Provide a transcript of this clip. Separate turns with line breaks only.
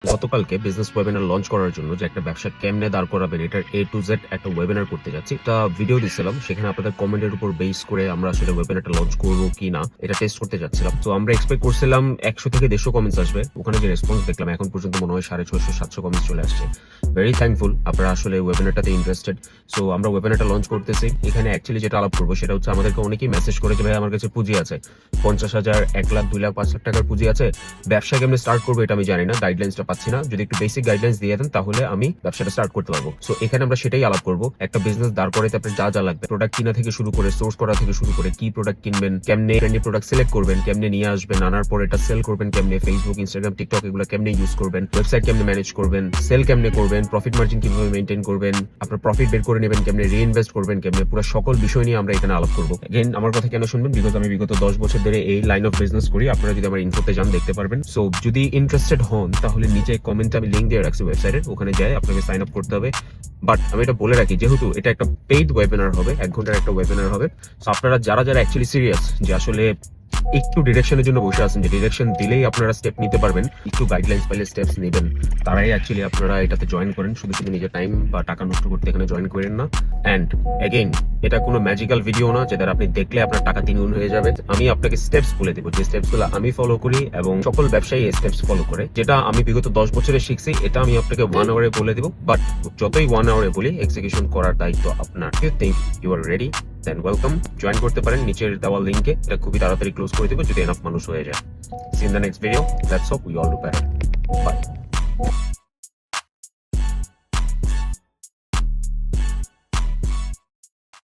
গতকালকে business webinar launch করার জন্য যে একটা ব্যবসা কেমনে দাঁড় করাবেন এটার A to Z একটা ওয়েবিনার করতে যাচ্ছি। একটা ভিডিও দিছিলাম, সেখানে আপনাদের কমেন্টের উপর বেস করে আমরা আসলে ওয়েবিনারটা লঞ্চ করবো কি না এটা টেস্ট করতে যাচ্ছিলাম। তো আমরা এক্সপেক্ট করছিলাম 100 থেকে 150 কমেন্টস আসবে। ওখানে যে রেসপন্স দেখলাম এখন পর্যন্ত মনে হয় 650-700 কমেন্টস চলে আসছে। ভেরি থ্যাঙ্কফুল আপনারা আসলে ওয়েবিনারটাতে ইন্টারেস্টেড। সো আমরা ওয়েবিনারটা লঞ্চ করতেছি। এখানে অ্যাকচুয়ালি যেটা আলাপ করবো সেটা হচ্ছে আমাদেরকে অনেকেই মেসেজ করে যে ভাই আমার কাছে পুঁজি আছে 50,000, 1 লাখ, 2 লাখ, 5 লাখ টাকার পুঁজি আছে, ব্যবসা কেমনে স্টার্ট করবো এটা আমি জানি না, গাইডলাইন্সটা পাচ্ছি না, যদি একটু বেসিক গাইডলাইন্স দিয়ে দেন তাহলে আমি ব্যবসাটা স্টার্ট করতে পারবো। সো এখানে আমরা সেটাই আলাপ করবো। একটা বিজনেস দাঁড় করাতে আপনার যা যা লাগবে, প্রোডাক্ট কিনা থেকে শুরু করে সোর্স করা থেকে শুরু করে কি প্রোডাক্ট কিনবেন, কেমনে ট্রেন্ডি প্রোডাক্ট সিলেক্ট করবেন, কেমনে নিয়ে আসবেন, আনার পর এটা সেল করবেন কেমনে, ফেসবুক, ইনস্টাগ্রাম, টিকটক এগুলো কেমনে ইউজ করবেন, ওয়েবসাইট কেমনে ম্যানেজ করবেন, সেল কেমনে করবেন, প্রফিট মার্জিন কিভাবে মেইনটেইন করবেন, আপনার প্রফিট বের করে নেবেন কেমনে, রিইনভেস্ট করবেন কেমনে, পুরো সকল বিষয় নিয়ে আমরা এখানে আলাপ করবো। এগেইন আমার কথা কেন শুনবেন, বিকজ আমি বিগত 10 বছর ধরে এই লাইন অফ বিজনেস করি। আপনারা যদি আমার ইনফোতে যান দেখতে পারবেন। সো যদি ইন্টারেস্টেড হন তাহলে নিচে কমেন্টে আমি লিংক দিয়ে রাখছি ওয়েবসাইটের, ওখানে যাই আপনাকে সাইন আপ করতে হবে। বাট আমি এটা বলে রাখি, যেহেতু এটা একটা পেইড ওয়েবিনার হবে, 1 ঘন্টার একটা ওয়েবিনার হবে, সো আপনারা যারা যারা অ্যাকচুয়ালি সিরিয়াস যে আসলে একটু ডিরেকশনের জন্য বসে আছেন, যে ডিরেকশন দিলেই আপনারা স্টেপ নিতে পারবেন, একটু গাইডলাইন্স পাইলে স্টেপস নেবেন, তারাই অ্যাকচুয়ালি আপনারা এটাতে জয়েন করেন। শুধু শুধু নিজের টাইম বা টাকা নষ্ট করতে এখানে জয়েন করেন না। অ্যান্ড এগেইন এটা কোনো ম্যাজিক্যাল ভিডিও না যেটা আপনি দেখলে আপনার টাকা 3 গুণ হয়ে যাবে। আমি আপনাকে স্টেপস বলে দেবো, যে স্টেপস গুলো আমি ফলো করি এবং সকল ব্যবসায়ী এই স্টেপস ফলো করে। যেটা আমি বিগত 10 বছরে শিখছি এটা আমি আপনাকে 1 আওয়ারে বলে দিব। বাট যতই 1 আওয়ারে বলি, এক্সিকিউশন করার দায়িত্ব আপনার। You think you are ready, then welcome, join করতে পারেন নিচের দেওয়া লিংকে। এটা খুবই তাড়াতাড়ি ক্লোজ করে দেবো যদি এনাফ মানুষ হয়ে যায়। See in the next video, let's hope we all do better. By.